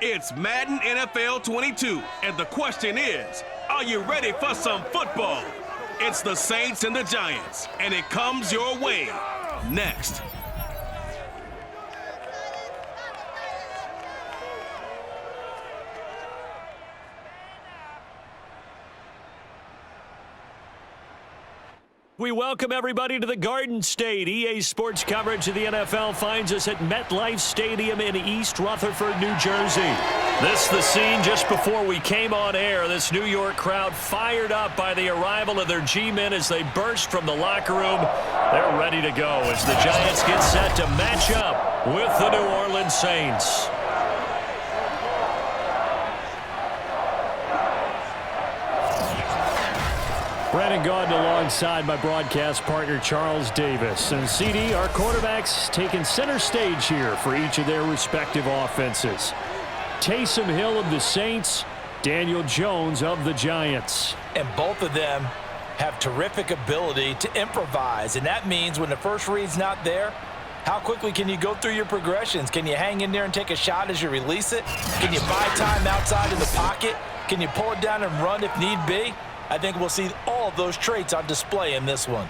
It's Madden NFL 22, and the question is, are you ready for some football? It's the Saints and the Giants, and it comes your way next. We welcome everybody to the Garden State. EA Sports coverage of the NFL finds us at MetLife Stadium in East Rutherford, New Jersey. This is the scene just before we came on air. This New York crowd fired up by the arrival of their G-men as they burst from the locker room. They're ready to go as the Giants get set to match up with the New Orleans Saints. Brandon Gaudin alongside my broadcast partner Charles Davis. And CD, our quarterbacks taking center stage here for each of their respective offenses. Taysom Hill of the Saints, Daniel Jones of the Giants. And both of them have terrific ability to improvise. And that means when the first read's not there, how quickly can you go through your progressions? Can you hang in there and take a shot as you release it? Can you buy time outside in the pocket? Can you pull it down and run if need be? I think we'll see all of those traits on display in this one.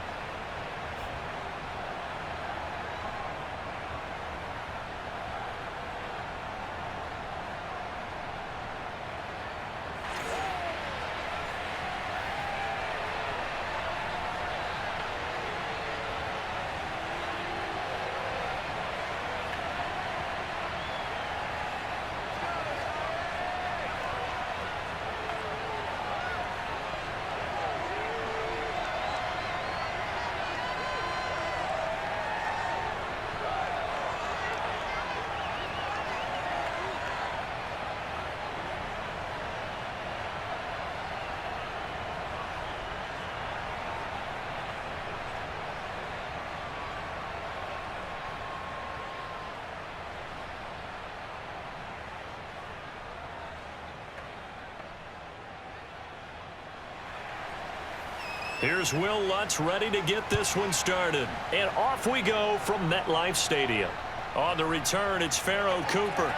Here's Will Lutz ready to get this one started. And off we go from MetLife Stadium. On the return, it's Pharaoh Cooper.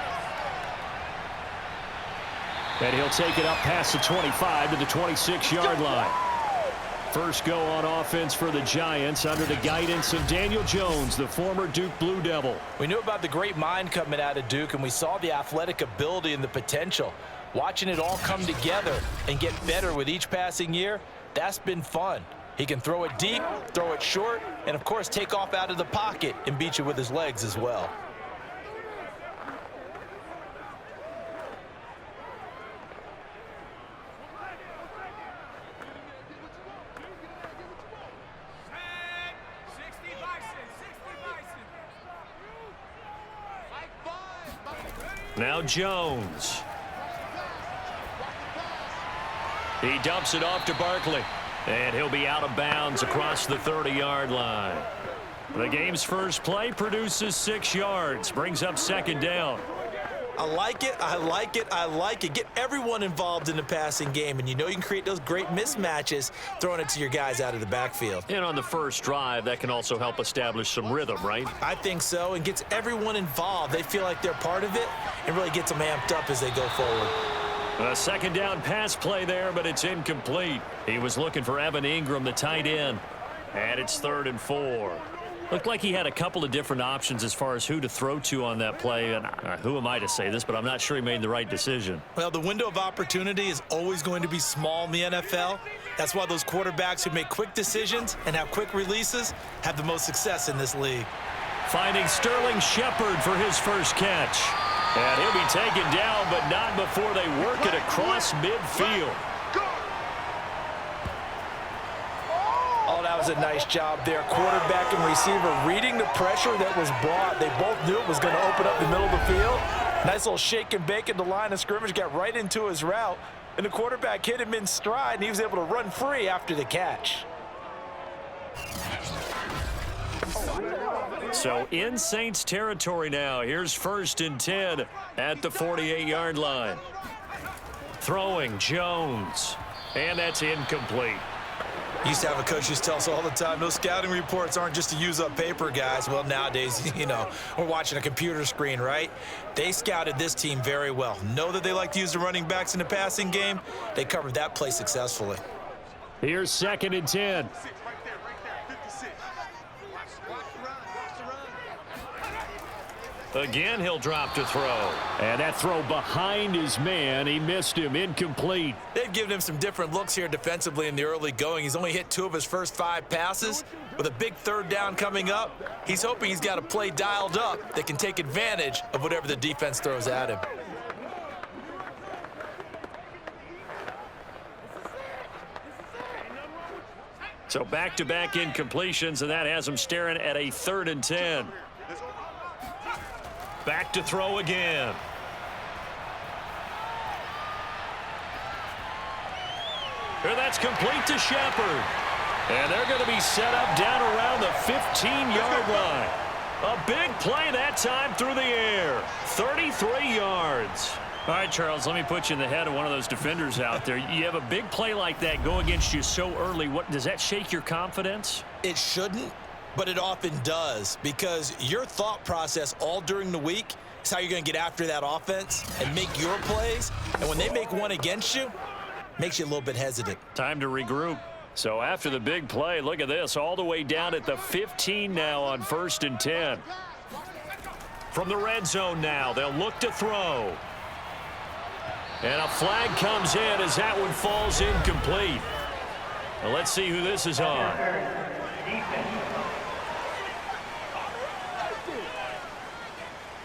And he'll take it up past the 25 to the 26-yard line. First go on offense for the Giants under the guidance of Daniel Jones, the former Duke Blue Devil. We knew about the great mind coming out of Duke, and we saw the athletic ability and the potential. Watching it all come together and get better with each passing year, that's been fun. He can throw it deep, throw it short, and of course take off out of the pocket and beat you with his legs as well. Now Jones. He dumps it off to Barkley. And he'll be out of bounds across the 30-yard line. The game's first play produces 6 yards. Brings up second down. I like it. I like it. I like it. Get everyone involved in the passing game. And you know you can create those great mismatches throwing it to your guys out of the backfield. And on the first drive, that can also help establish some rhythm, right? I think so. And gets everyone involved. They feel like they're part of it and really gets them amped up as they go forward. A second down pass play there, but it's incomplete. He was looking for Evan Ingram, the tight end. And it's 3rd and 4. Looked like he had a couple of different options as far as who to throw to on that play. And who am I to say this, but I'm not sure he made the right decision. Well, the window of opportunity is always going to be small in the NFL. That's why those quarterbacks who make quick decisions and have quick releases have the most success in this league. Finding Sterling Shepard for his first catch. And he'll be taken down, but not before they work it across midfield. Oh, that was a nice job there. Quarterback and receiver reading the pressure that was brought. They both knew it was going to open up the middle of the field. Nice little shake and bake at the line of scrimmage, got right into his route. And the quarterback hit him in stride, and he was able to run free after the catch. So in Saints territory now. Here's 1st and 10 at the 48-yard line. Throwing Jones. And that's incomplete. Used to have a coach who used to tell us all the time, those scouting reports aren't just to use up paper, guys. Well, nowadays, we're watching a computer screen, right? They scouted this team very well. Know that they like to use the running backs in the passing game. They covered that play successfully. Here's 2nd and 10. Again, he'll drop to throw. And that throw behind his man. He missed him. Incomplete. They've given him some different looks here defensively in the early going. He's only hit 2 of his first 5 passes. With a big 3rd down coming up, he's hoping he's got a play dialed up that can take advantage of whatever the defense throws at him. So back-to-back incompletions, and that has him staring at a 3rd and 10. Back to throw again. Here, that's complete to Shepard. And they're going to be set up down around the 15-yard line. A big play that time through the air. 33 yards. All right, Charles, let me put you in the head of one of those defenders out there. You have a big play like that go against you so early. What does that shake your confidence? It shouldn't, but it often does, because your thought process all during the week is how you're going to get after that offense and make your plays. And when they make one against you, it makes you a little bit hesitant. Time to regroup. So after the big play, look at this, all the way down at the 15 now on 1st and 10. From the red zone now, they'll look to throw. And a flag comes in as that one falls incomplete. Well, let's see who this is on.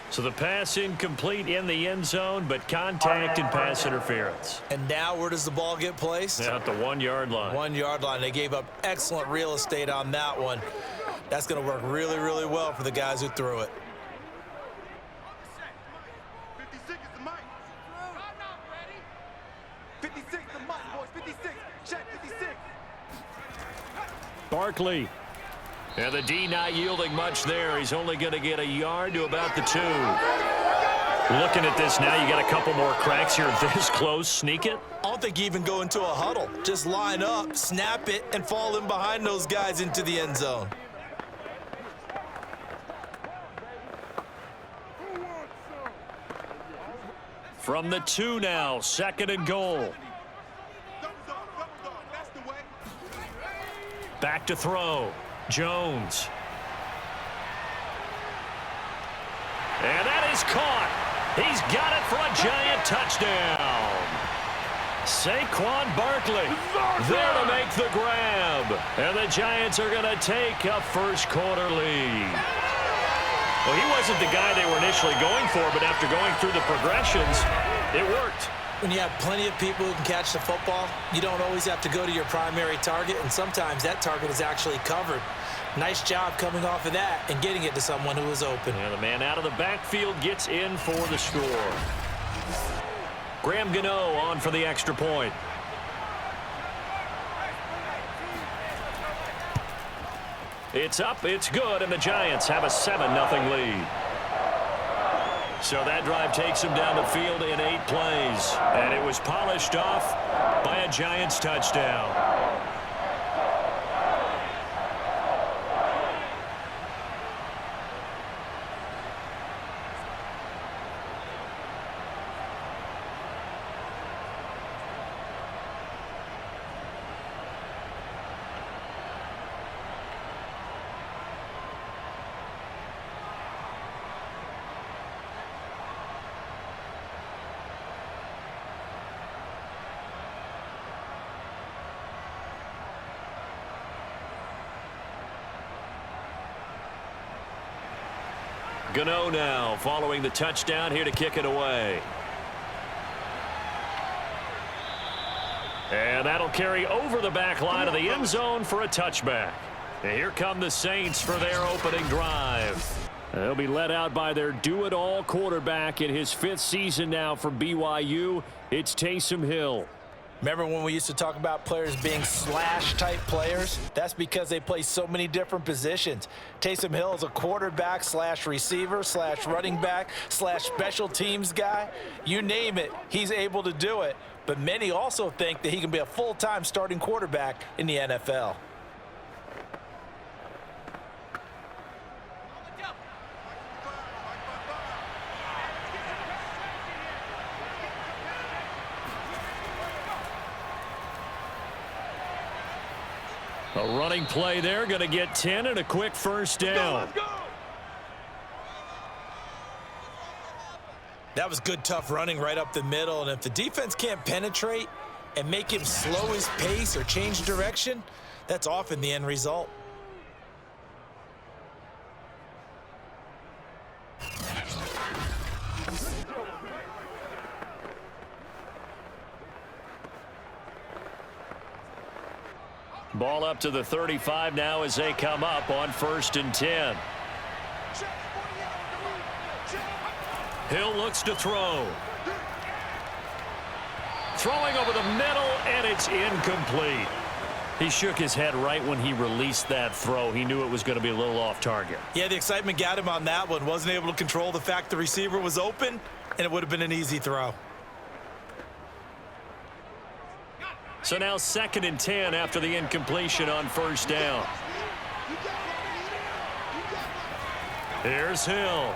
So the pass incomplete in the end zone, but contact and pass interference. And now where does the ball get placed? Yeah, at the 1-yard line. 1-yard line. They gave up excellent real estate on that one. That's going to work really, really well for the guys who threw it. Barkley. And the D not yielding much there. He's only going to get a yard to about the 2. Looking at this now, you got a couple more cracks here this close. Sneak it. I don't think you even go into a huddle. Just line up, snap it, and fall in behind those guys into the end zone. From the 2 now, 2nd and goal. Back to throw. Jones. And that is caught. He's got it for a giant touchdown. Saquon Barkley there to make the grab. And the Giants are going to take a first-quarter lead. Well, he wasn't the guy they were initially going for, but after going through the progressions, it worked. When you have plenty of people who can catch the football, you don't always have to go to your primary target, and sometimes that target is actually covered. Nice job coming off of that and getting it to someone who was open. And the man out of the backfield gets in for the score. Graham Gano on for the extra point. It's up, it's good, and the Giants have a 7-0 lead. So that drive takes him down the field in 8 plays. And it was polished off by a Giants touchdown. Gano now following the touchdown here to kick it away. And that'll carry over the back line of the end zone for a touchback. And here come the Saints for their opening drive. They'll be led out by their do-it-all quarterback in his 5th season now for BYU. It's Taysom Hill. Remember when we used to talk about players being slash-type players? That's because they play so many different positions. Taysom Hill is a quarterback slash receiver slash running back slash special teams guy. You name it, he's able to do it. but many also think that he can be a full-time starting quarterback in the NFL. A running play there, going to get 10 and a quick first down. Let's go. That was good, tough running right up the middle, and if the defense can't penetrate and make him slow his pace or change direction, that's often the end result. Ball up to the 35 now as they come up on 1st and 10. Hill looks to throw. Throwing over the middle, and it's incomplete. He shook his head right when he released that throw. He knew it was going to be a little off target. Yeah, the excitement got him on that one. Wasn't able to control the fact the receiver was open, and it would have been an easy throw. So now 2nd and 10 after the incompletion on 1st down. Here's Hill.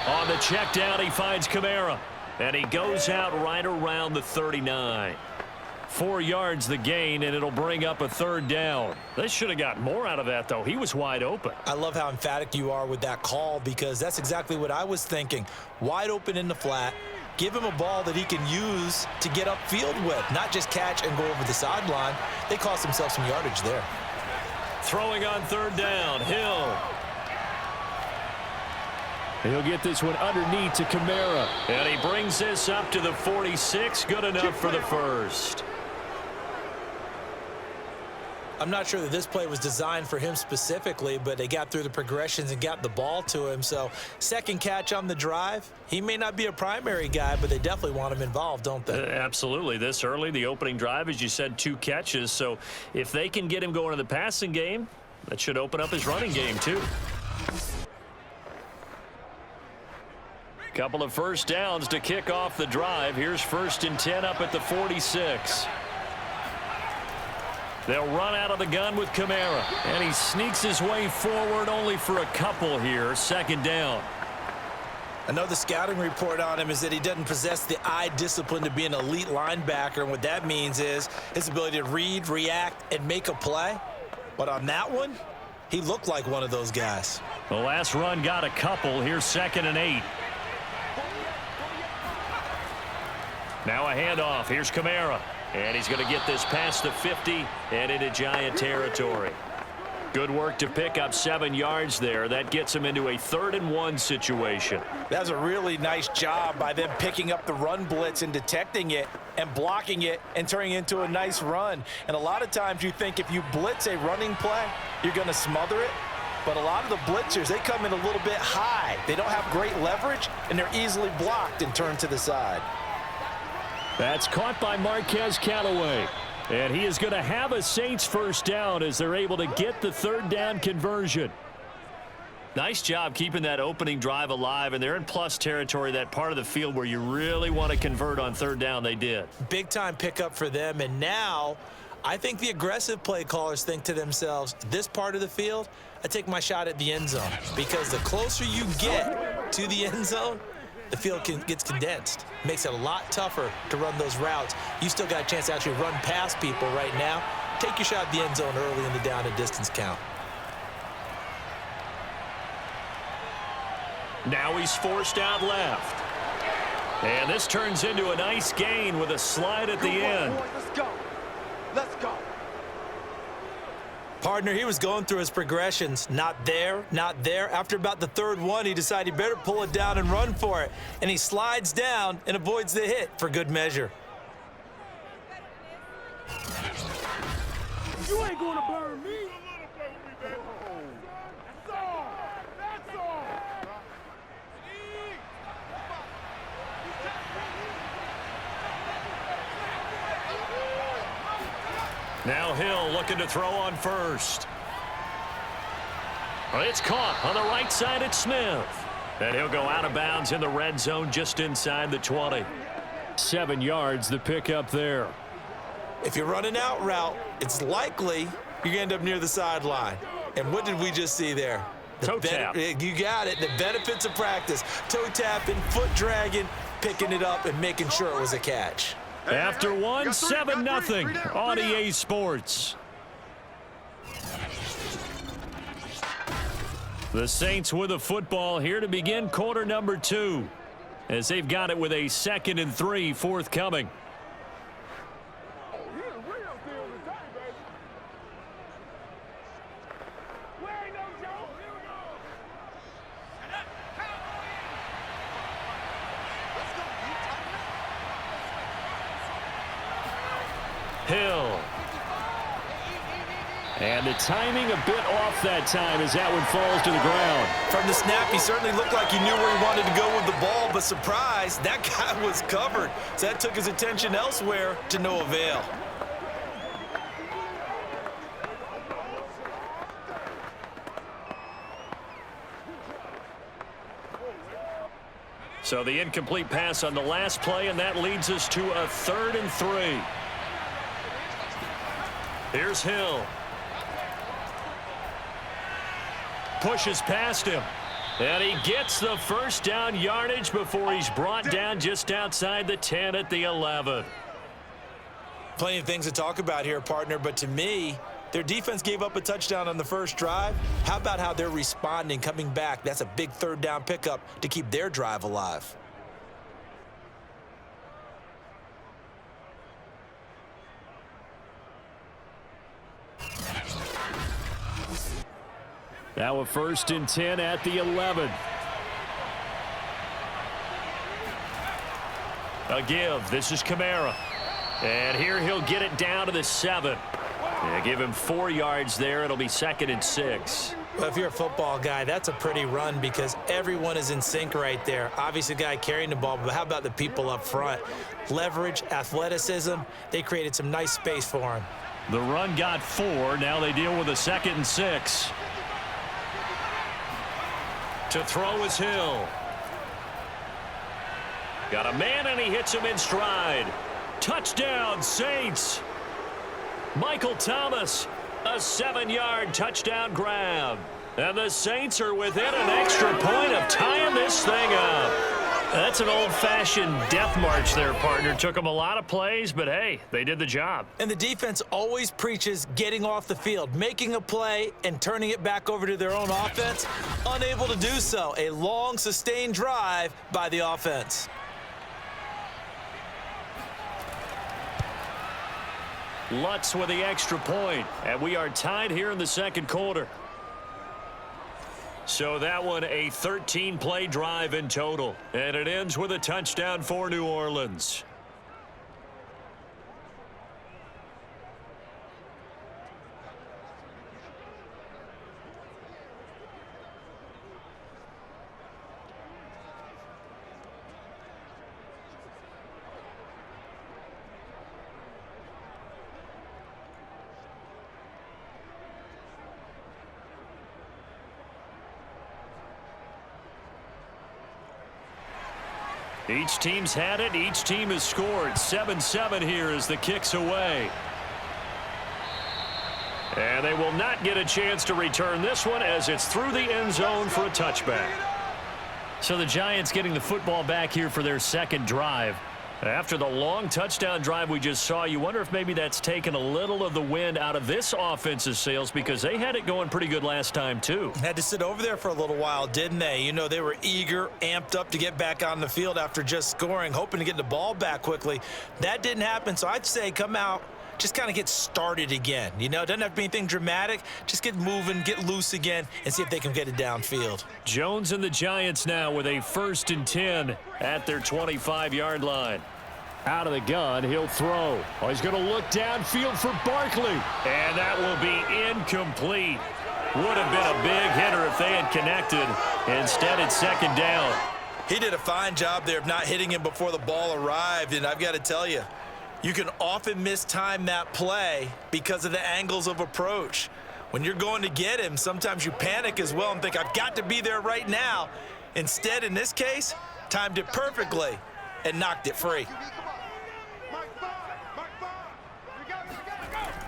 On the check down, he finds Kamara. And he goes out right around the 39. 4 yards the gain, and it'll bring up a 3rd down. They should have got more out of that, though. He was wide open. I love how emphatic you are with that call, because that's exactly what I was thinking. Wide open in the flat. Give him a ball that he can use to get upfield with, not just catch and go over the sideline. They cost themselves some yardage there. Throwing on 3rd down, Hill. He'll get this one underneath to Kamara. And he brings this up to the 46. Good enough for the first. I'm not sure that this play was designed for him specifically, but they got through the progressions and got the ball to him. So 2nd catch on the drive. He may not be a primary guy, but they definitely want him involved, don't they? Absolutely. This early, the opening drive, as you said, 2 catches. So if they can get him going in the passing game, that should open up his running game too. Couple of first downs to kick off the drive. Here's 1st and 10 up at the 46. They'll run out of the gun with Kamara. And he sneaks his way forward only for a couple here. 2nd down. I know the scouting report on him is that he doesn't possess the eye discipline to be an elite linebacker. And what that means is his ability to read, react, and make a play. But on that one, he looked like one of those guys. The last run got a couple. Here's 2nd and 8. Now a handoff. Here's Kamara. And he's going to get this past the 50 and into Giant territory. Good work to pick up 7 yards there. That gets him into a 3rd and 1 situation. That's a really nice job by them picking up the run blitz and detecting it and blocking it and turning it into a nice run. And a lot of times you think if you blitz a running play, you're going to smother it. But a lot of the blitzers, they come in a little bit high. They don't have great leverage, and they're easily blocked and turned to the side. That's caught by Marquez Callaway. And he is going to have a Saints first down as they're able to get the 3rd down conversion. Nice job keeping that opening drive alive, and they're in plus territory, that part of the field where you really want to convert on 3rd down. They did. Big time pickup for them, and now I think the aggressive play callers think to themselves, this part of the field, I take my shot at the end zone, because the closer you get to the end zone, the field gets condensed. Makes it a lot tougher to run those routes. You still got a chance to actually run past people right now. Take your shot at the end zone early in the down and distance count. Now he's forced out left. And this turns into a nice gain with a slide at the end. Let's go. Let's go. Partner, he was going through his progressions. Not there, not there. After about the 3rd one, he decided he better pull it down and run for it. And he slides down and avoids the hit for good measure. You ain't gonna burn me. That's all. That's all. Now Hill looking to throw on 1st. It's caught on the right side at Smith. And he'll go out of bounds in the red zone just inside the 20. 7 yards, the pickup there. If you're running out route, it's likely you're going to end up near the sideline. And what did we just see there? Toe tap. You got it. The benefits of practice. Toe tapping, foot dragging, picking it up, and making sure it was a catch. After one, 7-0 on EA Sports. The Saints with the football here to begin quarter number 2, as they've got it with a 2nd and 3 forthcoming. Hill. And the timing a bit off that time as that one falls to the ground. From the snap, he certainly looked like he knew where he wanted to go with the ball, but surprise, that guy was covered. So that took his attention elsewhere to no avail. So the incomplete pass on the last play, and that leads us to a 3rd and 3. Here's Hill. Pushes past him. And he gets the first down yardage before he's brought down just outside the 10 at the 11. Plenty of things to talk about here, partner, but to me, their defense gave up a touchdown on the first drive. How about how they're responding, coming back? That's a big 3rd down pickup to keep their drive alive. Now a 1st and 10 at the 11. A give. This is Kamara. And here he'll get it down to the 7. Yeah, give him 4 yards there. It'll be 2nd and 6. Well, if you're a football guy, that's a pretty run because everyone is in sync right there. Obviously, the guy carrying the ball, but how about the people up front? Leverage, athleticism, they created some nice space for him. The run got 4. Now they deal with a 2nd and 6. To throw is Hill. Got a man, and he hits him in stride. Touchdown, Saints. Michael Thomas, a 7-yard touchdown grab. And the Saints are within an extra point of tying this thing up. That's an old-fashioned death march there, partner. Took them a lot of plays, but hey, they did the job. And the defense always preaches getting off the field, making a play, and turning it back over to their own offense. Unable to do so. A long, sustained drive by the offense. Lutz with the extra point, and we are tied here in the 2nd quarter. So that one a 13-play drive in total, and it ends with a touchdown for New Orleans. Each team's had it. Each team has scored. 7-7 here as the kick's away. And they will not get a chance to return this one as it's through the end zone for a touchback. So the Giants getting the football back here for their 2nd drive. After the long touchdown drive we just saw, you wonder if maybe that's taken a little of the wind out of this offense's sails because they had it going pretty good last time too. Had to sit over there for a little while, didn't they? You know, they were eager, amped up to get back on the field after just scoring, hoping to get the ball back quickly. That didn't happen, so I'd say come out, just kind of get started again. You know, it doesn't have to be anything dramatic. Just get moving, get loose again, and see if they can get it downfield. Jones and the Giants now with a 1st and 10 at their 25-yard line. Out of the gun, he'll throw. Oh, he's going to look downfield for Barkley. And that will be incomplete. Would have been a big hitter if they had connected. Instead, it's 2nd down. He did a fine job there of not hitting him before the ball arrived, and I've got to tell you, you can often mistime that play because of the angles of approach. When you're going to get him, sometimes you panic as well and think, I've got to be there right now. Instead, in this case, timed it perfectly and knocked it free.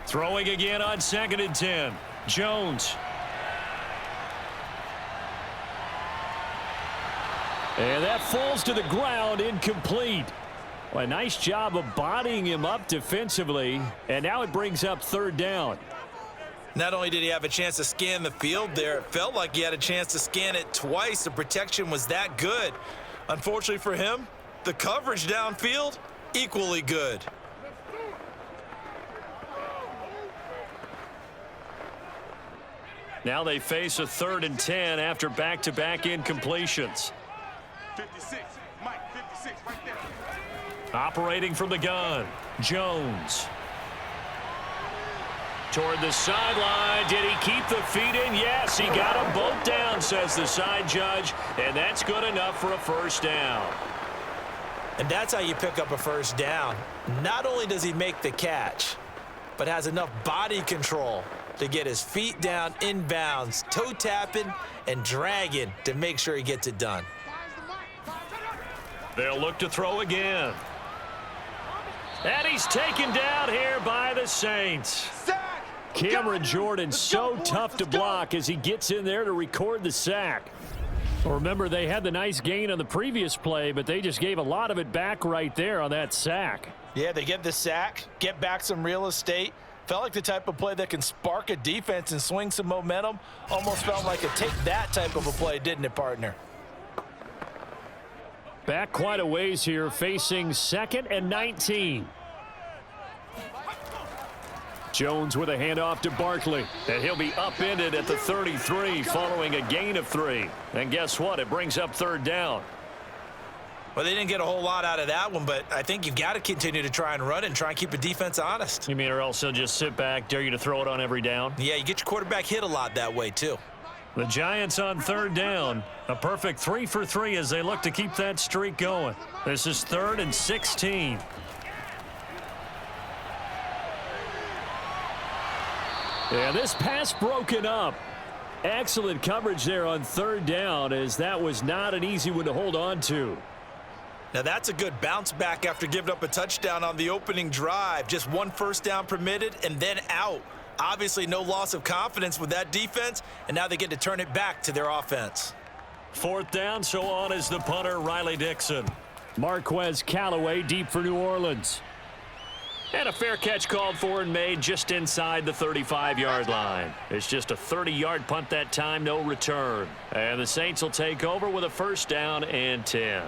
Throwing again on 2nd and 10. Jones. And that falls to the ground, incomplete. Well, a nice job of bodying him up defensively, and now it brings up 3rd down. Not only did he have a chance to scan the field there, it felt like he had a chance to scan it twice. The protection was that good. Unfortunately for him, the coverage downfield, equally good. Now they face a 3rd and 10 after back-to-back incompletions. 56, Mike, 56, right there. Operating from the gun, Jones. Toward the sideline. Did he keep the feet in? Yes, he got them both down, says the side judge, and that's good enough for a 1st down. And that's how you pick up a 1st down. Not only does he make the catch, but has enough body control to get his feet down inbounds, toe tapping and dragging to make sure he gets it done. They'll look to throw again. And he's taken down here by the Saints. Cameron Jordan so tough to block as he gets in there to record the sack. Well, remember, they had the nice gain on the previous play, but they just gave a lot of it back right there on that sack. Yeah, they get the sack, get back some real estate. Felt like the type of play that can spark a defense and swing some momentum. Almost felt like a take that type of a play, didn't it, partner? Back quite a ways here, facing 2nd and 19. Jones with a handoff to Barkley, and he'll be upended at the 33 following a gain of 3. And guess what? It brings up 3rd down. Well, they didn't get a whole lot out of that one, but I think you've got to continue to try and run and try and keep the defense honest. You mean or else he'll just sit back, dare you to throw it on every down? Yeah, you get your quarterback hit a lot that way, too. The Giants on 3rd down. A perfect 3 for 3 as they look to keep that streak going. This is 3rd and 16. And this pass broken up. Excellent coverage there on 3rd down, as that was not an easy one to hold on to. Now that's a good bounce back after giving up a touchdown on the opening drive. Just 1 first down permitted and then out. Obviously no loss of confidence with that defense, and now they get to turn it back to their offense. 4th down, so on is the punter, Riley Dixon. Marquez Callaway deep for New Orleans. And a fair catch called for and made just inside the 35-yard line. It's just a 30-yard punt that time, no return. And the Saints will take over with a 1st down and 10.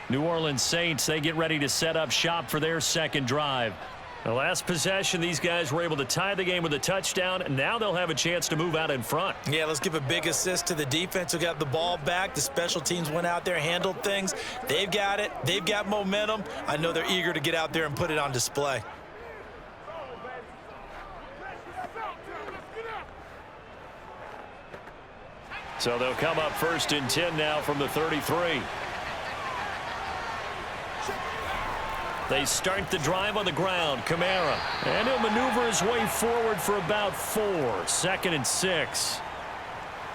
New Orleans Saints, they get ready to set up shop for their 2nd drive. The last possession, these guys were able to tie the game with a touchdown, and now they'll have a chance to move out in front. Yeah, let's give a big assist to the defense who got the ball back. The special teams went out there, handled things. They've got it. They've got momentum. I know they're eager to get out there and put it on display. So they'll come up 1st and 10 now from the 33. They start the drive on the ground. Kamara. And he'll maneuver his way forward for about 4. 2nd and 6.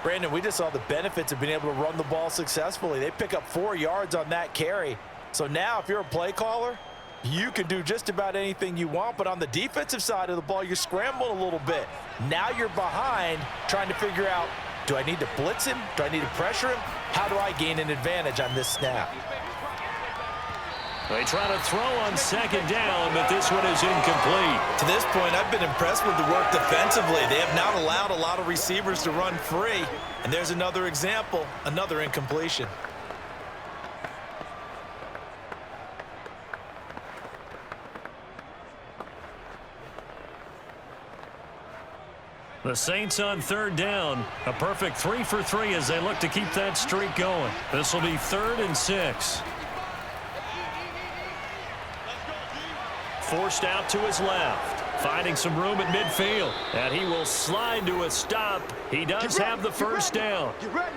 Brandon, we just saw the benefits of being able to run the ball successfully. They pick up 4 yards on that carry. So now if you're a play caller, you can do just about anything you want. But on the defensive side of the ball, you're scrambling a little bit. Now you're behind trying to figure out, do I need to blitz him? Do I need to pressure him? How do I gain an advantage on this snap? They try to throw on 2nd down, but this one is incomplete. To this point, I've been impressed with the work defensively. They have not allowed a lot of receivers to run free. And there's another example, another incompletion. The Saints on 3rd down. A perfect 3 for 3 as they look to keep that streak going. This will be 3rd and 6. Forced out to his left. Finding some room at midfield. And he will slide to a stop. He does have the 1st down. Get ready.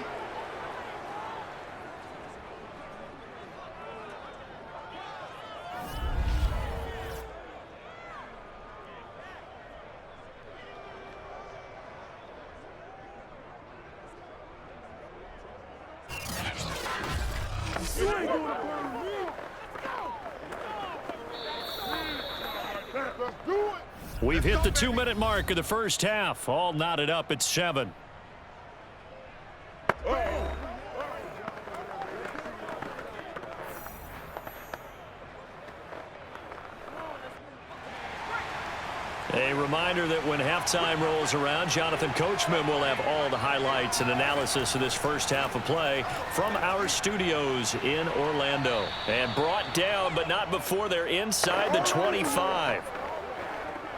We've hit the 2-minute mark of the first half. All knotted up at 7. A reminder that when halftime rolls around, Jonathan Coachman will have all the highlights and analysis of this first half of play from our studios in Orlando. And brought down, but not before they're inside the 25.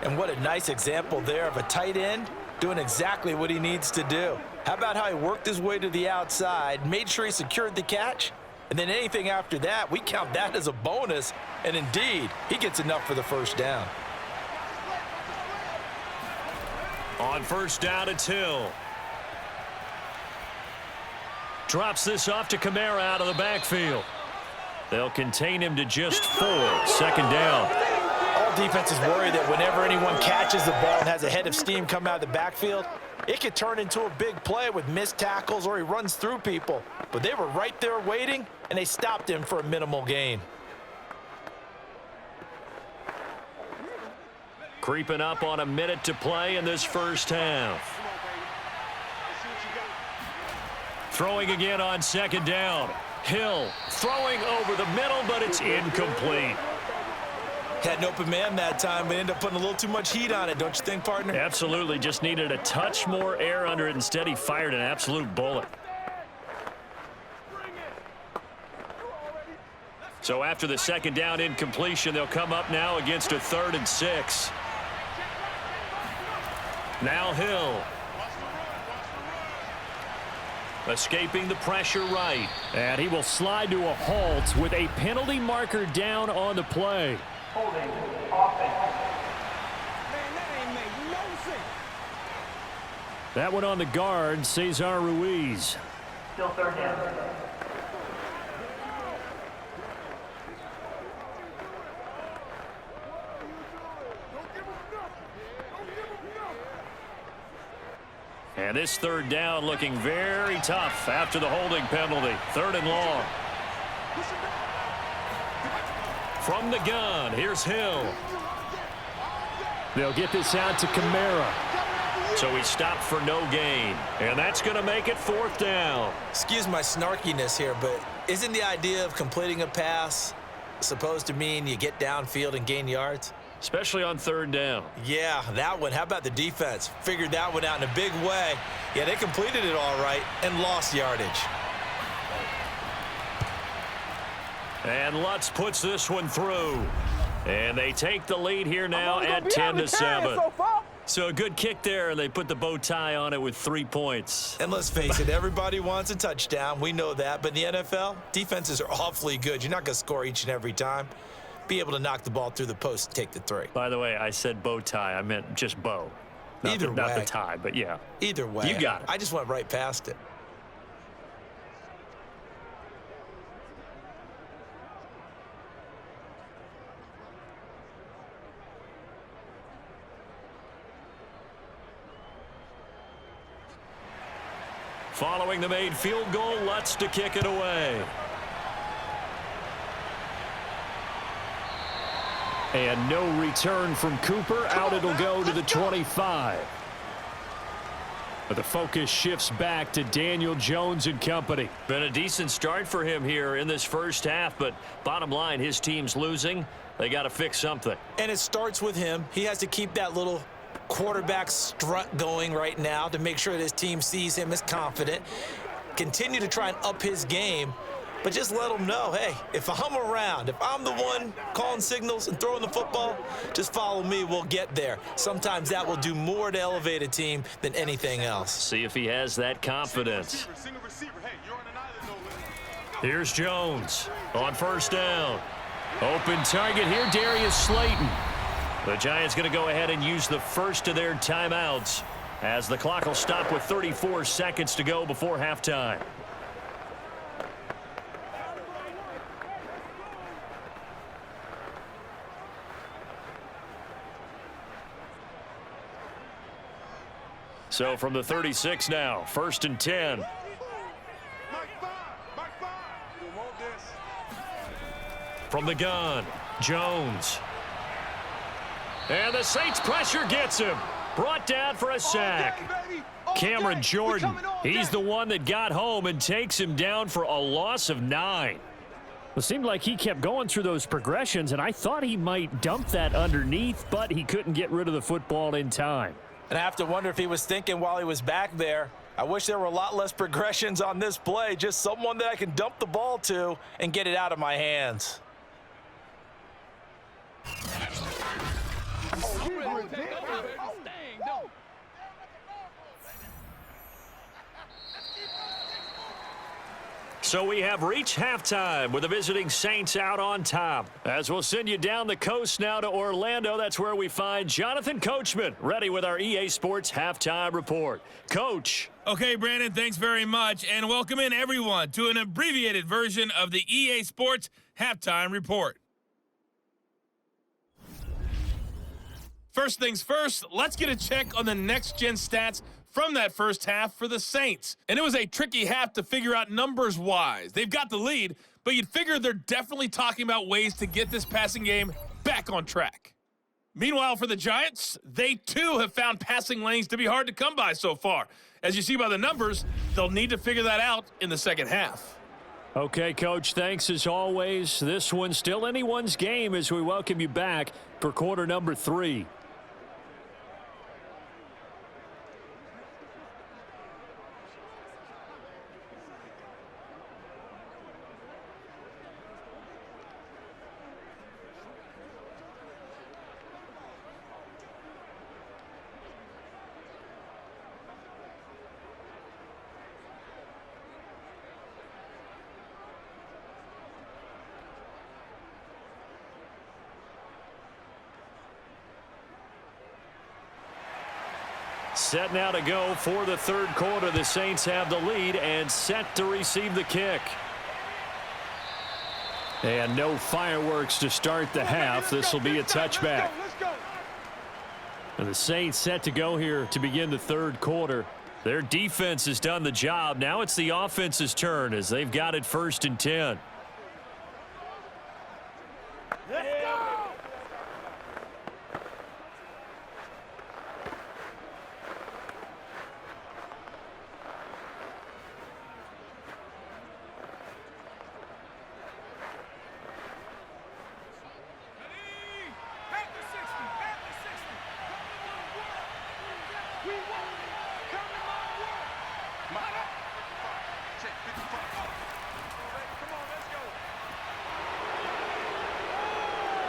And what a nice example there of a tight end doing exactly what he needs to do. How about how he worked his way to the outside, made sure he secured the catch, and then anything after that, we count that as a bonus. And indeed, he gets enough for the first down. On first down, it's Hill. Drops this off to Kamara out of the backfield. They'll contain him to just 4. Second down. All defenses worry that whenever anyone catches the ball and has a head of steam come out of the backfield, it could turn into a big play with missed tackles or he runs through people. But they were right there waiting, and they stopped him for a minimal gain. Creeping up on a minute to play in this first half. Throwing again on second down. Hill throwing over the middle, but it's incomplete. Had an open man that time, but ended up putting a little too much heat on it, don't you think, partner? Absolutely. Just needed a touch more air under it. Instead, he fired an absolute bullet. So after the second down incompletion, they'll come up now against a 3rd and 6. Now Hill. Escaping the pressure right. And he will slide to a halt with a penalty marker down on the play. Holding offense. Man, that ain't make no sense. That one on the guard, Cesar Ruiz. Still 3rd down. And this 3rd down looking very tough after the holding penalty. 3rd and long. From the gun, here's Hill. They'll get this out to Kamara. So he stopped for no gain. And that's going to make it 4th down. Excuse my snarkiness here, but isn't the idea of completing a pass supposed to mean you get downfield and gain yards? Especially on 3rd down. Yeah, that one. How about the defense? Figured that one out in a big way. Yeah, they completed it all right and lost yardage. And Lutz puts this one through. And they take the lead here now at 10-7. So a good kick there, and they put the bow tie on it with 3 points. And let's face it, everybody wants a touchdown. We know that. But in the NFL, defenses are awfully good. You're not going to score each and every time. Be able to knock the ball through the post and take the 3. By the way, I said bow tie. I meant just bow. Not the tie, but yeah. Either way. You got it. I just went right past it. Following the made field goal, Lutz to kick it away. And no return from Cooper. Out it'll go to the 25. But the focus shifts back to Daniel Jones and company. Been a decent start for him here in this first half, but bottom line, his team's losing. They got to fix something. And it starts with him. He has to keep that little quarterback strut going right now to make sure that his team sees him as confident. Continue to try and up his game. But just let them know, hey, if I'm around, if I'm the one calling signals and throwing the football, just follow me, we'll get there. Sometimes that will do more to elevate a team than anything else. See if he has that confidence. Here's Jones on first down. Open target here, Darius Slayton. The Giants going to go ahead and use the first of their timeouts as the clock will stop with 34 seconds to go before halftime. So from the 36 now, 1st and 10. From the gun, Jones. And the Saints pressure gets him. Brought down for a sack. Cameron Jordan, he's the one that got home and takes him down for a loss of 9. It seemed like he kept going through those progressions, and I thought he might dump that underneath, but he couldn't get rid of the football in time. And I have to wonder if he was thinking while he was back there, I wish there were a lot less progressions on this play, just someone that I can dump the ball to and get it out of my hands. So we have reached halftime with the visiting Saints out on top. As we'll send you down the coast now to Orlando, that's where we find Jonathan Coachman, ready with our EA Sports Halftime Report. Coach. Okay, Brandon, thanks very much, and welcome in everyone to an abbreviated version of the EA Sports Halftime Report. First things first, let's get a check on the next-gen stats from that first half for the Saints. And it was a tricky half to figure out numbers-wise. They've got the lead, but you'd figure they're definitely talking about ways to get this passing game back on track. Meanwhile, for the Giants, they too have found passing lanes to be hard to come by so far. As you see by the numbers, they'll need to figure that out in the second half. Okay, Coach, thanks as always. This one's still anyone's game as we welcome you back for quarter number 3. Set now to go for the third quarter. The Saints have the lead and set to receive the kick. And no fireworks to start the half. This will be a touchback. And the Saints set to go here to begin the third quarter. Their defense has done the job. Now it's the offense's turn as they've got it 1st and 10.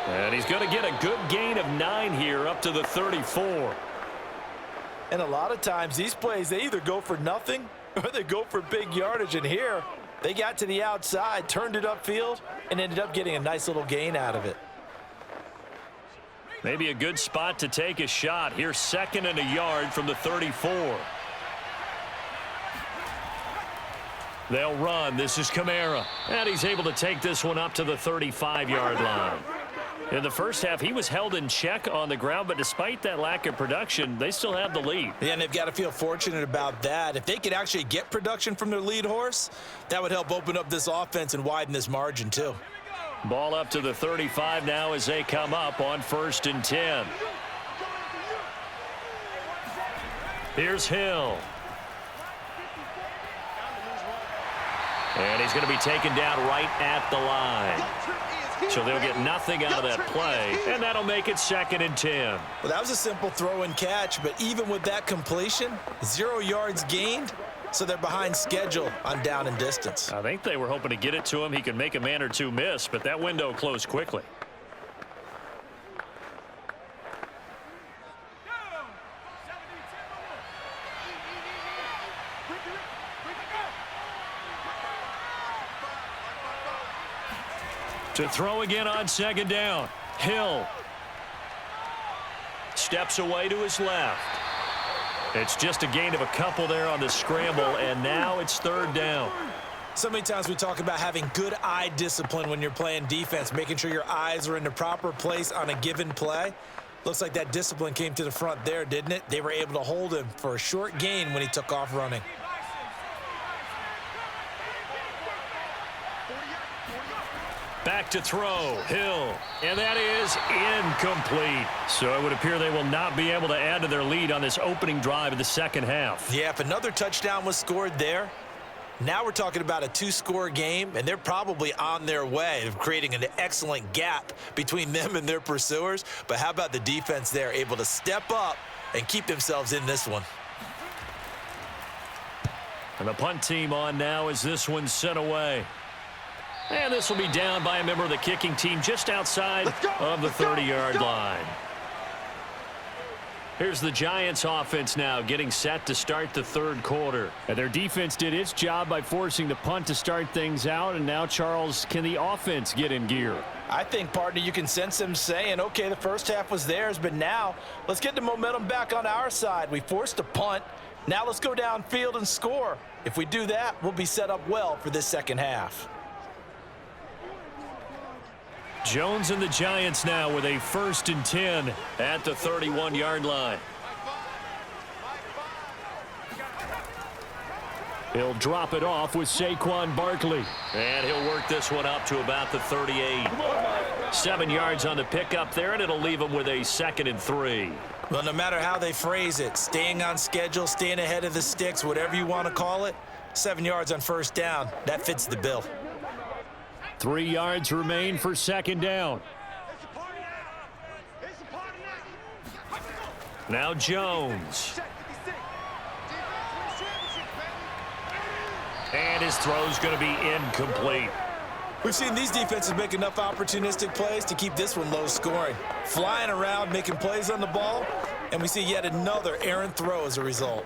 And he's going to get a good gain of 9 here up to the 34. And a lot of times these plays, they either go for nothing or they go for big yardage. And here, they got to the outside, turned it upfield, and ended up getting a nice little gain out of it. Maybe a good spot to take a shot. Here's 2nd and a yard from the 34. They'll run. This is Kamara. And he's able to take this one up to the 35-yard line. In the first half, he was held in check on the ground, but despite that lack of production, they still have the lead. Yeah, and they've got to feel fortunate about that. If they could actually get production from their lead horse, that would help open up this offense and widen this margin too. Ball up to the 35 now as they come up on 1st and 10. Here's Hill. And he's going to be taken down right at the line. So they'll get nothing out of that play, and that'll make it 2nd and 10. Well, that was a simple throw and catch, but even with that completion, 0 yards gained, so they're behind schedule on down and distance. I think they were hoping to get it to him. He could make a man or two miss, but that window closed quickly. To throw again on 2nd down. Hill steps away to his left. It's just a gain of a couple there on the scramble, and now it's 3rd down. So many times we talk about having good eye discipline when you're playing defense, making sure your eyes are in the proper place on a given play. Looks like that discipline came to the front there, didn't it? They were able to hold him for a short gain when he took off running. Back to throw, Hill, and that is incomplete. So it would appear they will not be able to add to their lead on this opening drive of the second half. Yeah, if another touchdown was scored there, now we're talking about a two-score game, and they're probably on their way of creating an excellent gap between them and their pursuers. But how about the defense there, able to step up and keep themselves in this one? And the punt team on now as this one's sent away. And this will be down by a member of the kicking team just outside of the 30-yard line. Here's the Giants offense now getting set to start the third quarter. And their defense did its job by forcing the punt to start things out. And now, Charles, can the offense get in gear? I think, partner, you can sense them saying, okay, the first half was theirs, but now let's get the momentum back on our side. We forced a punt. Now let's go downfield and score. If we do that, we'll be set up well for this second half. Jones and the Giants now with a 1st and 10 at the 31-yard line. He'll drop it off with Saquon Barkley. And he'll work this one up to about the 38. 7 yards on the pickup there, and it'll leave him with a 2nd and 3. Well, no matter how they phrase it, staying on schedule, staying ahead of the sticks, whatever you want to call it, 7 yards on first down, that fits the bill. 3 yards remain for second down. Now Jones. And his throw's going to be incomplete. We've seen these defenses make enough opportunistic plays to keep this one low scoring. Flying around, making plays on the ball, and we see yet another errant throw as a result.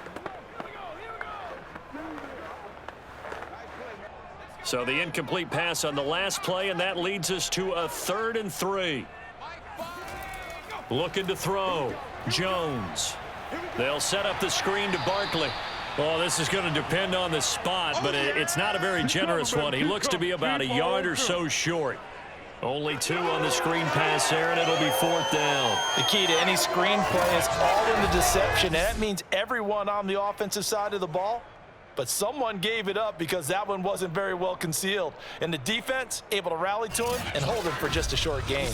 So the incomplete pass on the last play, and that leads us to a 3rd and 3. Looking to throw. Jones. They'll set up the screen to Barkley. Well, this is going to depend on the spot, but it's not a very generous one. He looks to be about a yard or so short. Only 2 on the screen pass there, and it'll be 4th down. The key to any screen play is all in the deception, and that means everyone on the offensive side of the ball. But someone gave it up because that one wasn't very well concealed. And the defense able to rally to him and hold him for just a short gain.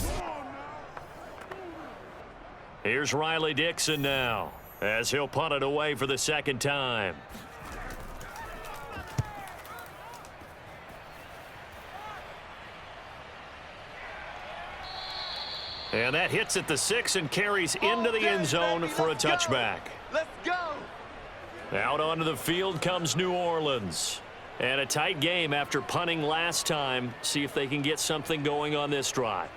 Here's Riley Dixon now as he'll punt it away for the 2nd time. And that hits at the 6 and carries into the end zone for a touchback. Let's go. Out onto the field comes New Orleans. And a tight game after punting last time. See if they can get something going on this drive.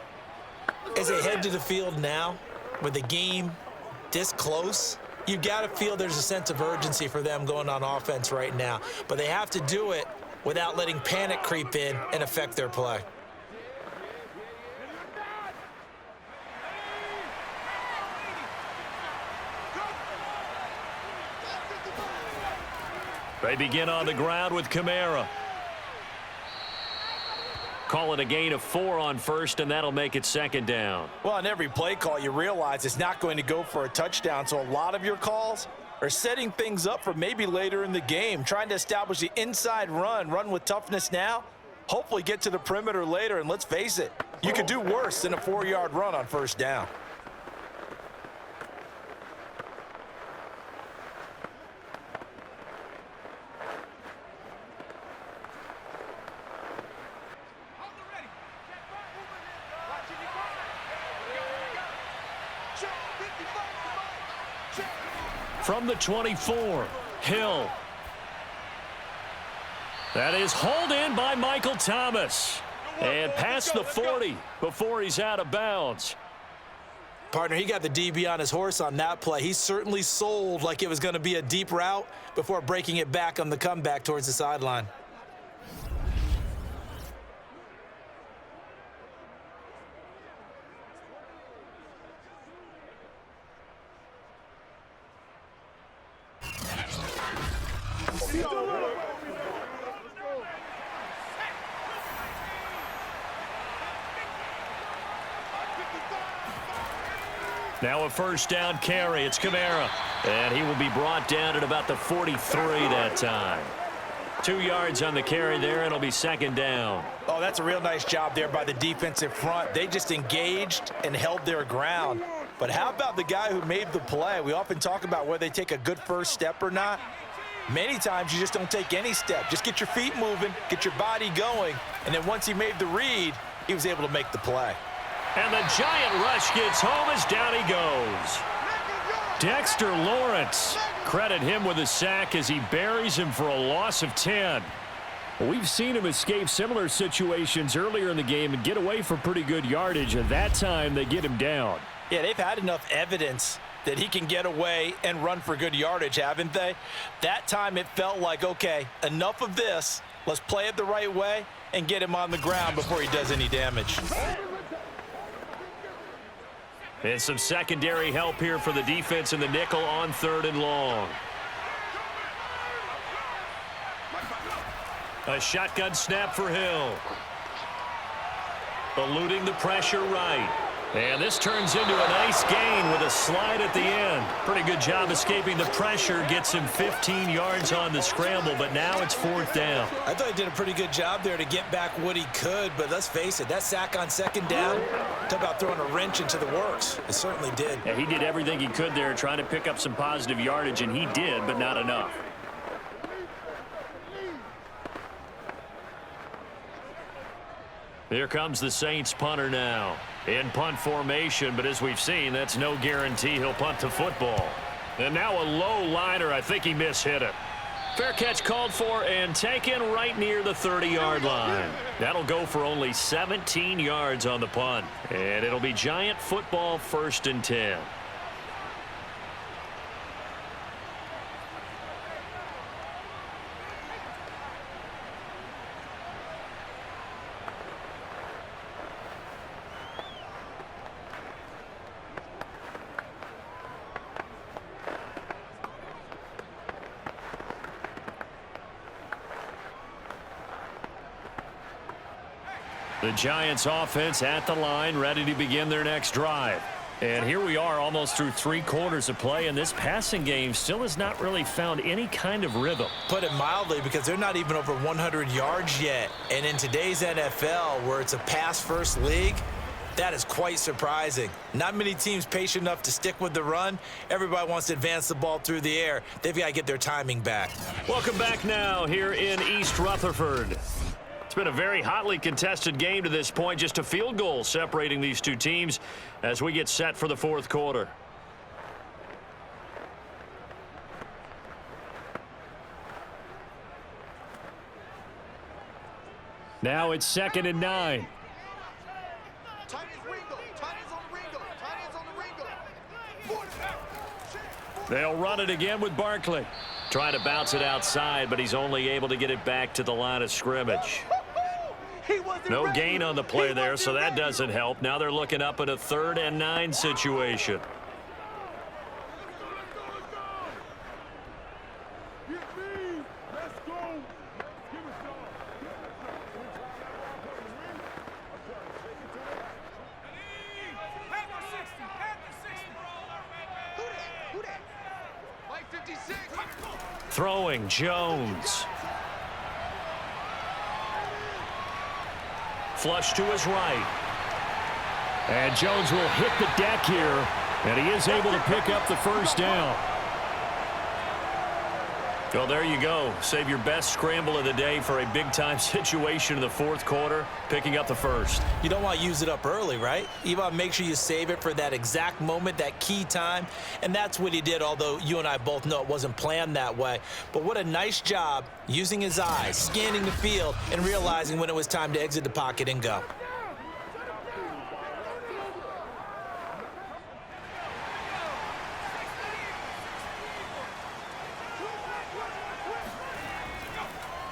As they head to the field now, with the game this close, you've got to feel there's a sense of urgency for them going on offense right now. But they have to do it without letting panic creep in and affect their play. They begin on the ground with Kamara. Call it a gain of 4 on first, and that'll make it 2nd down. Well, on every play call, you realize it's not going to go for a touchdown, so a lot of your calls are setting things up for maybe later in the game, trying to establish the inside run with toughness now, hopefully get to the perimeter later, and let's face it, you could do worse than a 4-yard run on first down. From the 24, Hill. That is hauled in by Michael Thomas. And past the 40 before he's out of bounds. Partner, he got the DB on his horse on that play. He certainly sold like it was going to be a deep route before breaking it back on the comeback towards the sideline. Now a first down carry. It's Kamara. And he will be brought down at about the 43 that time. 2 yards on the carry there. It'll be second down. Oh, that's a real nice job there by the defensive front. They just engaged and held their ground. But how about the guy who made the play? We often talk about whether they take a good first step or not. Many times you just don't take any step. Just get your feet moving, get your body going, and then once he made the read, he was able to make the play. And the giant rush gets home as down he goes. Dexter Lawrence. Credit him with a sack as he buries him for a loss of 10. We've seen him escape similar situations earlier in the game and get away for pretty good yardage, and that time they get him down. Yeah, they've had enough evidence that he can get away and run for good yardage, haven't they? That time it felt like, okay, enough of this. Let's play it the right way and get him on the ground before he does any damage. And some secondary help here for the defense in the nickel on 3rd and long. A shotgun snap for Hill. Eluding the pressure right. And this turns into a nice gain with a slide at the end. Pretty good job escaping the pressure. Gets him 15 yards on the scramble, but now it's 4th down. I thought he did a pretty good job there to get back what he could, but let's face it, that sack on 2nd down, talk about throwing a wrench into the works. It certainly did. Yeah, he did everything he could there trying to pick up some positive yardage, and he did, but not enough. Here comes the Saints punter now. In punt formation, but as we've seen, that's no guarantee he'll punt the football. And now a low liner. I think he mishit it. Fair catch called for and taken right near the 30-yard line. That'll go for only 17 yards on the punt. And it'll be Giant football 1st and 10. The Giants offense at the line, ready to begin their next drive. And here we are almost through 3 quarters of play, and this passing game still has not really found any kind of rhythm. Put it mildly, because they're not even over 100 yards yet. And in today's NFL, where it's a pass-first league, that is quite surprising. Not many teams patient enough to stick with the run. Everybody wants to advance the ball through the air. They've got to get their timing back. Welcome back now here in East Rutherford. It's been a very hotly contested game to this point. Just a field goal separating these two teams as we get set for the 4th quarter. Now it's 2nd and 9. They'll run it again with Barkley. Trying to bounce it outside, but he's only able to get it back to the line of scrimmage. No gain on the play there, so that doesn't help. Now they're looking up at a 3rd and 9 situation. Throwing Jones. Flush to his right. And Jones will hit the deck here, and he is able to pick up the 1st down. Well, there you go. Save your best scramble of the day for a big-time situation in the 4th quarter, picking up the 1st. You don't want to use it up early, right? You want to make sure you save it for that exact moment, that key time. And that's what he did, although you and I both know it wasn't planned that way. But what a nice job using his eyes, scanning the field, and realizing when it was time to exit the pocket and go.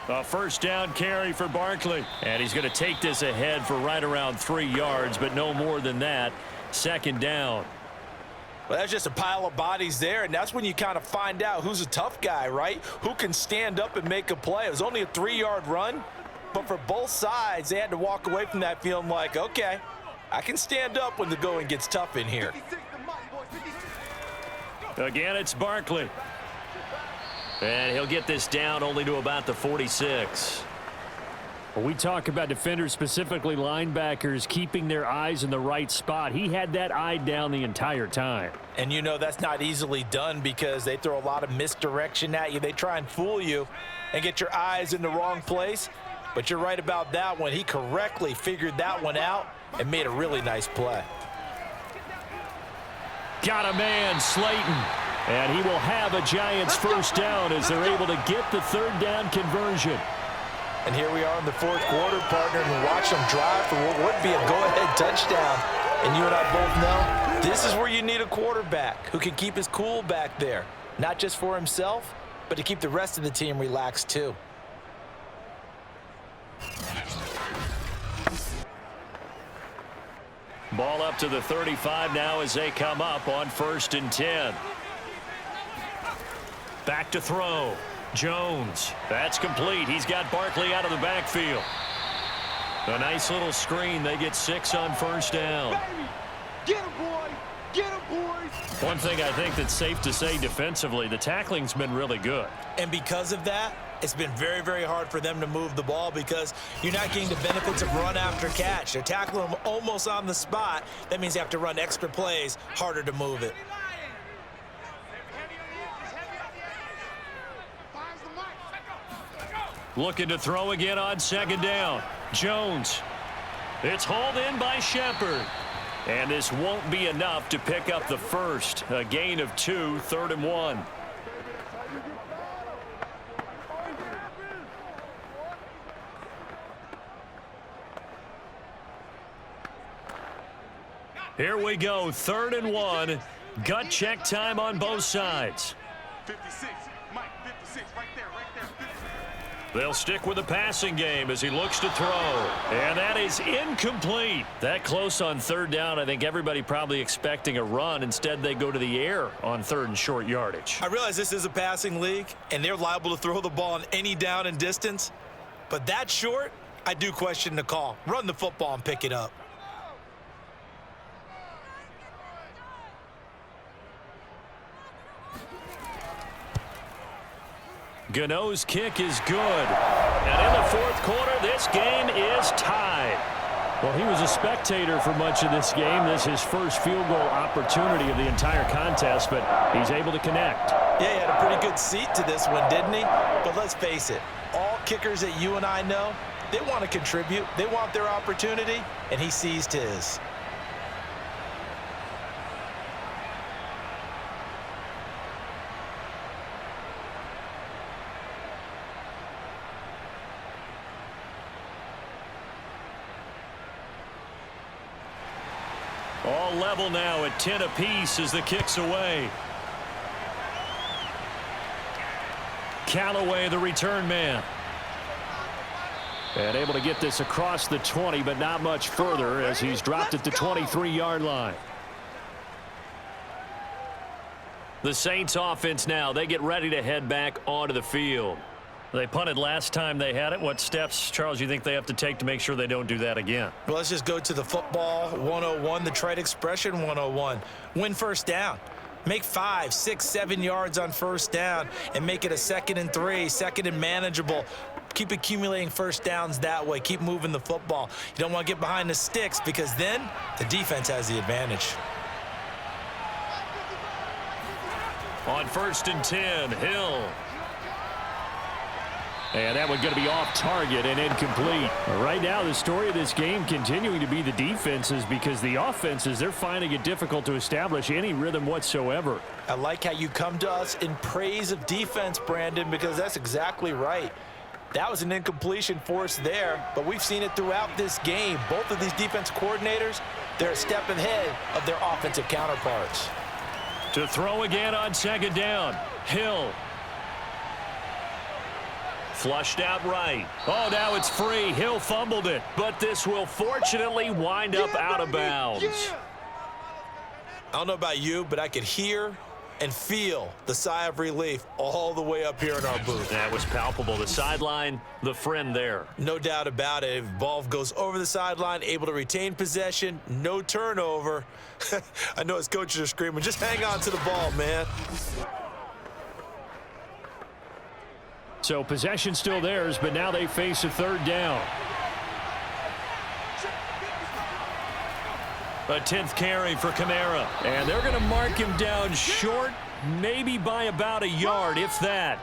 A 1st down carry for Barkley. And he's going to take this ahead for right around 3 yards, but no more than that. 2nd down. Well, that's just a pile of bodies there, and that's when you kind of find out who's a tough guy, right? Who can stand up and make a play. It was only a 3-yard run, but for both sides, they had to walk away from that feeling like, okay, I can stand up when the going gets tough in here. Again, it's Barkley. And he'll get this down only to about the 46. When we talk about defenders, specifically linebackers, keeping their eyes in the right spot, he had that eye down the entire time. And you know that's not easily done because they throw a lot of misdirection at you. They try and fool you and get your eyes in the wrong place. But you're right about that one. He correctly figured that one out and made a really nice play. Got a man, Slayton. And he will have a Giants first down as they're able to get the third down conversion. And here we are in the fourth quarter, partner, and watch them drive for what would be a go-ahead touchdown. And you and I both know this is where you need a quarterback who can keep his cool back there, not just for himself, but to keep the rest of the team relaxed too. Ball up to the 35 now as they come up on 1st and 10. Back to throw. Jones. That's complete. He's got Barkley out of the backfield. A nice little screen. They get 6 on 1st down. Get him, boy! Get him, boys! One thing I think that's safe to say defensively, the tackling's been really good. And because of that, it's been very, very hard for them to move the ball because you're not getting the benefits of run after catch. They're tackling them almost on the spot. That means they have to run extra plays, harder to move it. Looking to throw again on 2nd down. Jones. It's hauled in by Shepard. And this won't be enough to pick up the first. A gain of 2, 3rd and 1. Here we go, 3rd and 1. Gut check time on both sides. 56, Mike, 56, right there, 56. They'll stick with the passing game as he looks to throw. And that is incomplete. That close on 3rd down, I think everybody probably expecting a run. Instead, they go to the air on 3rd and short yardage. I realize this is a passing league, and they're liable to throw the ball on any down and distance. But that short, I do question the call. Run the football and pick it up. Gano's kick is good. And in the 4th quarter, this game is tied. Well, he was a spectator for much of this game. This is his first field goal opportunity of the entire contest, but he's able to connect. Yeah, he had a pretty good seat to this one, didn't he? But let's face it, all kickers that you and I know, they want to contribute. They want their opportunity, and he seized his. All level now at 10 apiece as the kick's away. Callaway, the return man. And able to get this across the 20, but not much further as he's dropped at the 23-yard line. The Saints offense now, they get ready to head back onto the field. They punted last time they had it. What steps, Charles, you think they have to take to make sure they don't do that again? Well, let's just go to the football 101, the trade expression 101. Win 1st down. Make 5, 6, 7 yards on 1st down and make it a 2nd and 3, 2nd and manageable. Keep accumulating 1st downs that way. Keep moving the football. You don't want to get behind the sticks because then the defense has the advantage. On 1st and 10, Hill. And that one's going to be off target and incomplete. Right now, the story of this game continuing to be the defenses because the offenses, they're finding it difficult to establish any rhythm whatsoever. I like how you come to us in praise of defense, Brandon, because that's exactly right. That was an incompletion for us there, but we've seen it throughout this game. Both of these defense coordinators, they're a step ahead of their offensive counterparts. To throw again on 2nd down, Hill. Flushed out right. Oh, now it's free. Hill fumbled it. But this will fortunately wind up out of bounds. I don't know about you, but I could hear and feel the sigh of relief all the way up here in our booth. That was palpable. The sideline, the friend there. No doubt about it. If ball goes over the sideline, able to retain possession, no turnover. I know his coaches are screaming, just hang on to the ball, man. So possession still theirs, but now they face a third down. A 10th carry for Kamara. And they're going to mark him down short, maybe by about a yard, if that.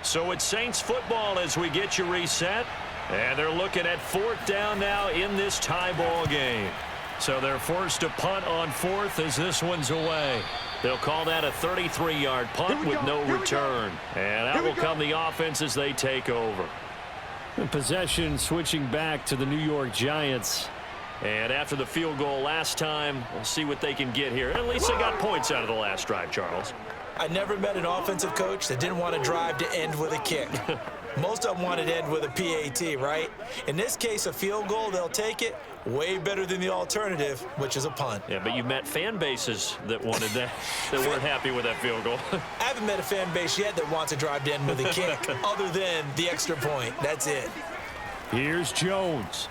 So it's Saints football as we get you reset. And they're looking at 4th down now in this tie ball game. So they're forced to punt on 4th as this one's away. They'll call that a 33-yard punt with no return. And that will come the offense as they take over. The possession switching back to the New York Giants. And after the field goal last time, we'll see what they can get here. At least they got points out of the last drive, Charles. I never met an offensive coach that didn't want to drive to end with a kick. Most of them wanted to end with a PAT, right? In this case, a field goal, they'll take it. Way better than the alternative, which is a punt. Yeah, but you've met fan bases that wanted that, that weren't happy with that field goal. I haven't met a fan base yet that wants to drive to end with a kick, other than the extra point. That's it. Here's Jones.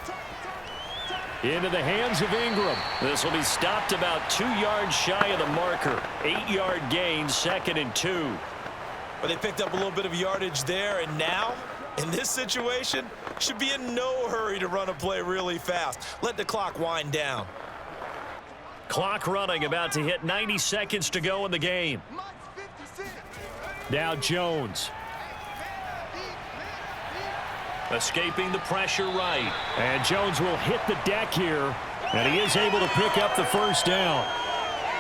Into the hands of Ingram. This will be stopped about 2 yards shy of the marker. 8-yard gain, 2nd and 2. But they picked up a little bit of yardage there, and now, in this situation, should be in no hurry to run a play really fast. Let the clock wind down. Clock running, about to hit 90 seconds to go in the game. Now Jones. Escaping the pressure right. And Jones will hit the deck here, and he is able to pick up the first down.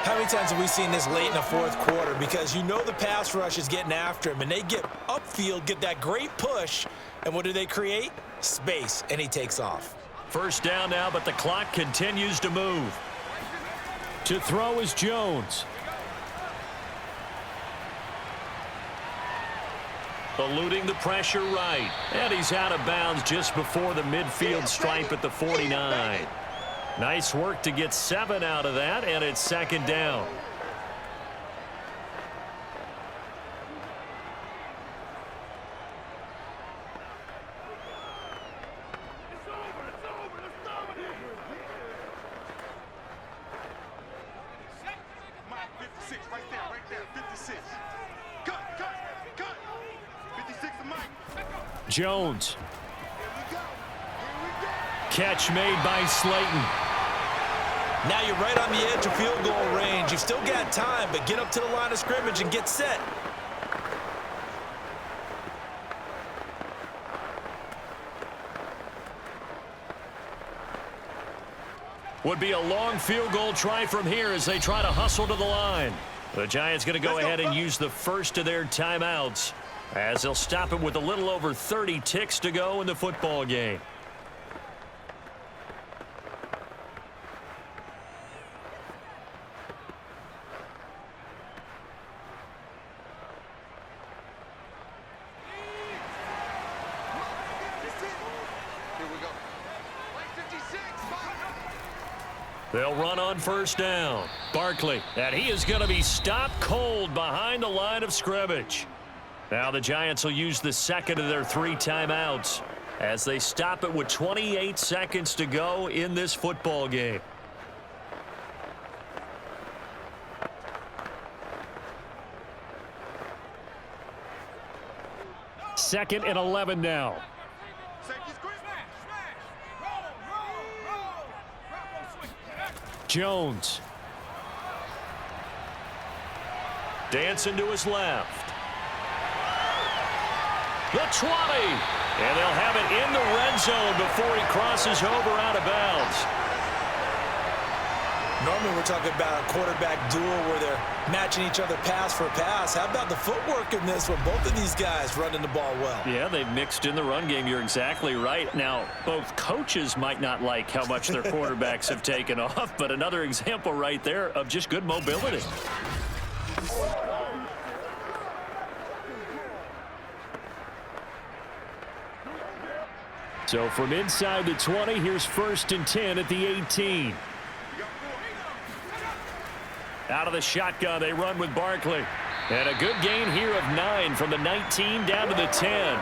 How many times have we seen this late in the 4th quarter? Because you know the pass rush is getting after him, and they get upfield, get that great push, and what do they create? Space, and he takes off. First down now, but the clock continues to move. To throw is Jones. Eluding the pressure right. And he's out of bounds just before the midfield stripe at the 49. Nice work to get 7 out of that, and it's 2nd down. Mike 56, right there, 56. Cut. 56 to Mike. Jones. Catch made by Slayton. Now you're right on the edge of field goal range. You've still got time, but get up to the line of scrimmage and get set. Would be a long field goal try from here as they try to hustle to the line. The Giants going to go ahead and use the first of their timeouts as they'll stop it with a little over 30 ticks to go in the football game. They'll run on first down. Barkley, and he is going to be stopped cold behind the line of scrimmage. Now the Giants will use the second of their 3 timeouts as they stop it with 28 seconds to go in this football game. Second and 11 now. Jones. Dancing to his left. The 20. And they'll have it in the red zone before he crosses over out of bounds. Normally we're talking about a quarterback duel where they're matching each other pass for pass. How about the footwork in this one? Both of these guys running the ball well. Yeah, they've mixed in the run game. You're exactly right. Now, both coaches might not like how much their quarterbacks have taken off, but another example right there of just good mobility. So from inside the 20, here's 1st and 10 at the 18. Out of the shotgun, they run with Barkley. And a good gain here of 9 from the 19 down to the 10.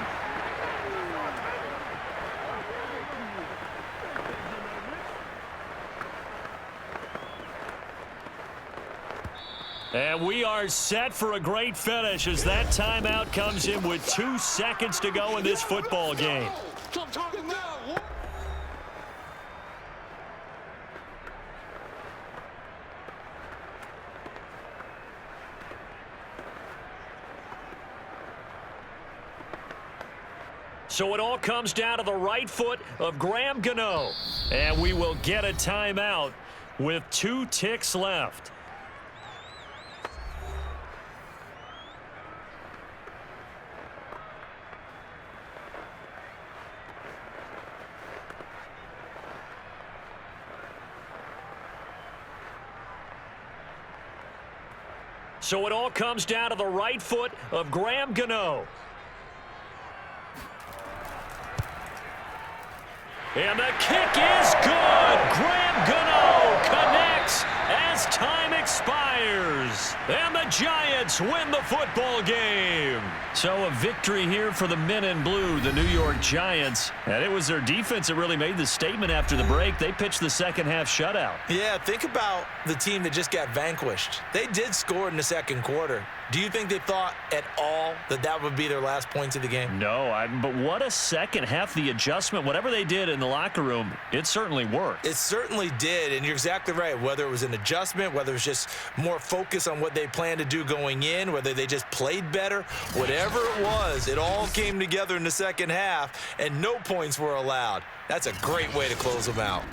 And we are set for a great finish as that timeout comes in with 2 seconds to go in this football game. So it all comes down to the right foot of Graham Gano. And we will get a timeout with 2 ticks left. So it all comes down to the right foot of Graham Gano. And the kick is good. Graham Gano connects as time expires. And the Giants win the football game. So a victory here for the men in blue, the New York Giants. And it was their defense that really made the statement after the break. They pitched the second half shutout. Yeah, think about the team that just got vanquished. They did score in the second quarter. Do you think they thought at all that that would be their last points of the game? No, but what a second half. The adjustment, whatever they did in the locker room, it certainly worked. It certainly did, and you're exactly right. Whether it was an adjustment, whether it was just more focus on what they planned to do going in, whether they just played better, whatever it was, it all came together in the second half, and no points were allowed. That's a great way to close them out.